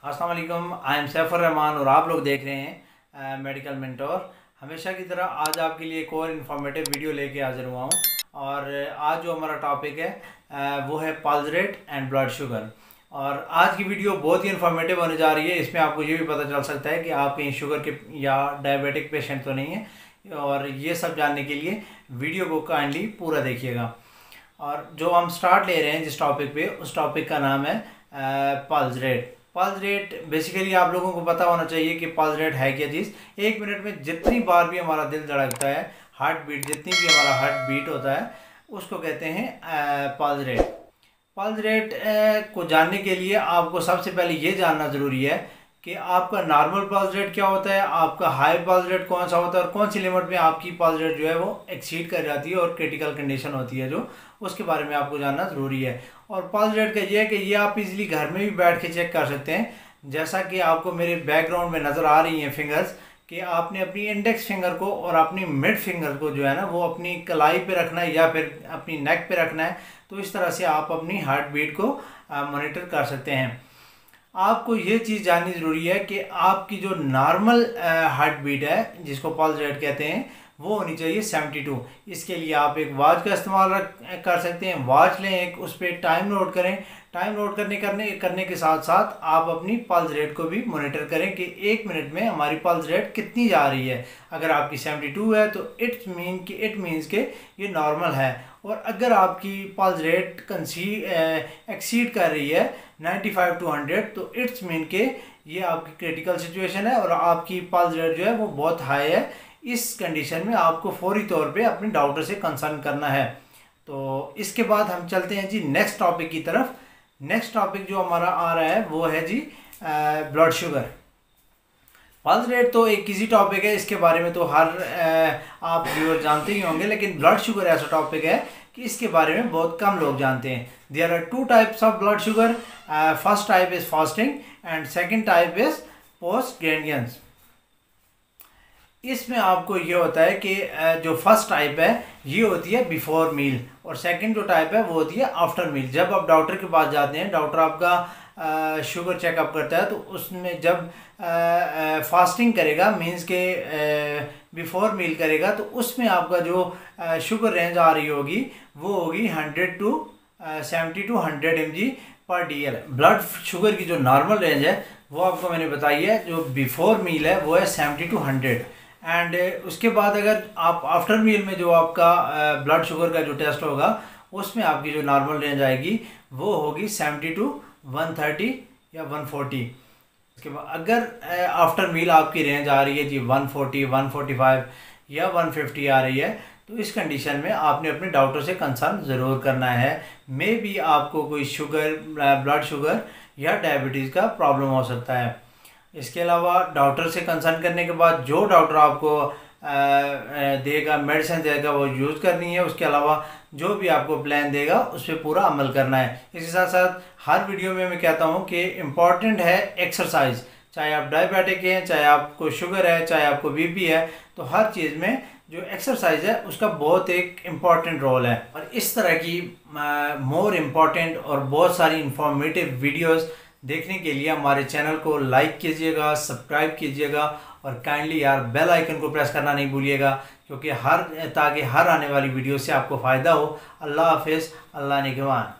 अस्सलाम वालेकुम, I am Saifur Rahman और आप लोग देख रहे हैं मेडिकल मेंटोर। हमेशा की तरह आज आपके लिए एक और इन्फॉर्मेटिव वीडियो लेके हाजिर हुआ हूँ। और आज जो हमारा टॉपिक है वो है pulse rate and blood sugar. और आज की वीडियो बहुत ही इन्फॉर्मेटिव होने जा रही है। इसमें आपको ये भी पता चल सकता है कि आप कहीं शुगर के या डायबिटिक पेशेंट तो नहीं है। और ये सब जानने के लिए वीडियो को काइंडली पूरा देखिएगा। और जो हम स्टार्ट ले रहे हैं जिस टॉपिक पे, उस टॉपिक का नाम है pulse rate. Pulse rate basically आप लोगों को पता होना चाहिए कि पल्स रेट है क्या चीज़। एक मिनट में जितनी बार भी हमारा दिल धड़कता है, हार्ट बीट जितनी भी हमारा हार्ट बीट होता है, उसको कहते हैं पल्स रेट। पल्स रेट को जानने के लिए आपको सबसे पहले ये जानना ज़रूरी है कि आपका नॉर्मल पल्स रेट क्या होता है, आपका हाई पल्स रेट कौन सा होता है और कौन सी लिमिट में आपकी पल्स रेट जो है वो एक्सीड कर जाती है और क्रिटिकल कंडीशन होती है जो, उसके बारे में आपको जानना ज़रूरी है। और पल्स रेट का ये है कि ये आप इजीली घर में भी बैठ के चेक कर सकते हैं। जैसा कि आपको मेरे बैकग्राउंड में नज़र आ रही हैं फिंगर्स, कि आपने अपनी इंडेक्स फिंगर को और अपनी मिड फिंगर को जो है ना वो अपनी कलाई पे रखना है या फिर अपनी नेक पे रखना है। तो इस तरह से आप अपनी हार्ट बीट को मॉनिटर कर सकते हैं। आपको ये चीज़ जाननी ज़रूरी है कि आपकी जो नॉर्मल हार्ट बीट है, जिसको पल्स रेट कहते हैं, वो होनी चाहिए 72। इसके लिए आप एक वॉच का इस्तेमाल कर सकते हैं। वॉच लें एक, उस पर टाइम नोट करें। टाइम नोट करने के साथ साथ आप अपनी पल्स रेट को भी मॉनिटर करें कि एक मिनट में हमारी पल्स रेट कितनी जा रही है। अगर आपकी 72 है तो इट मीन्स के ये नॉर्मल है। और अगर आपकी पल्स रेट एक्सीड कर रही है 95 to 100, तो इट्स मीन के ये आपकी क्रिटिकल सिचुएशन है और आपकी पल्स रेट जो है वो बहुत हाई है। इस कंडीशन में आपको फौरी तौर पे अपने डॉक्टर से कंसल्ट करना है। तो इसके बाद हम चलते हैं जी नेक्स्ट टॉपिक की तरफ। नेक्स्ट टॉपिक जो हमारा आ रहा है वो है जी ब्लड शुगर। पल्स रेट तो एक इजी टॉपिक है, इसके बारे में तो हर आप व्यूअर जानते ही होंगे, लेकिन ब्लड शुगर ऐसा टॉपिक है कि इसके बारे में बहुत कम लोग जानते हैं। There are two types of blood sugar. First type is fasting and second type is post prandial. इसमें आपको ये होता है कि जो फर्स्ट टाइप है ये होती है बिफोर मील, और सेकंड जो टाइप है वो होती है आफ्टर मील। जब आप डॉक्टर के पास जाते हैं, डॉक्टर आपका शुगर चेकअप करता है, तो उसमें जब फास्टिंग करेगा मीन्स के बिफोर मील करेगा, तो उसमें आपका जो शुगर रेंज आ रही होगी वो होगी 70 to 100 mg पर DL। ब्लड शुगर की जो नॉर्मल रेंज है वो आपको मैंने बताई है, जो बिफोर मील है वो है 70 to 100। एंड उसके बाद अगर आप आफ्टर मील में जो आपका ब्लड शुगर का जो टेस्ट होगा उसमें आपकी जो नॉर्मल रेंज आएगी वो होगी 70 to 130 या 140। उसके बाद अगर आफ्टर मील आपकी रेंज आ रही है जी 140, 145 या 150 आ रही है, तो इस कंडीशन में आपने अपने डॉक्टर से कंसल्ट ज़रूर करना है। मे बी आपको कोई ब्लड शुगर या डायबिटीज़ का प्रॉब्लम हो सकता है। इसके अलावा डॉक्टर से कंसल्ट करने के बाद जो डॉक्टर आपको देगा, मेडिसिन देगा, वो यूज़ करनी है। उसके अलावा जो भी आपको प्लान देगा उस पर पूरा अमल करना है। इसके साथ साथ हर वीडियो में मैं कहता हूँ कि इम्पॉर्टेंट है एक्सरसाइज। चाहे आप डायबिटिक हैं, चाहे आपको शुगर है, चाहे आपको बीपी है, तो हर चीज़ में जो एक्सरसाइज है उसका बहुत एक इम्पॉर्टेंट रोल है। और इस तरह की मोर इम्पॉर्टेंट और बहुत सारी इंफॉर्मेटिव वीडियोस देखने के लिए हमारे चैनल को लाइक कीजिएगा, सब्सक्राइब कीजिएगा और काइंडली यार बेल आइकन को प्रेस करना नहीं भूलिएगा, क्योंकि ताकि हर आने वाली वीडियो से आपको फ़ायदा हो। अल्लाह हाफिज़, अल्लाह निगहबान।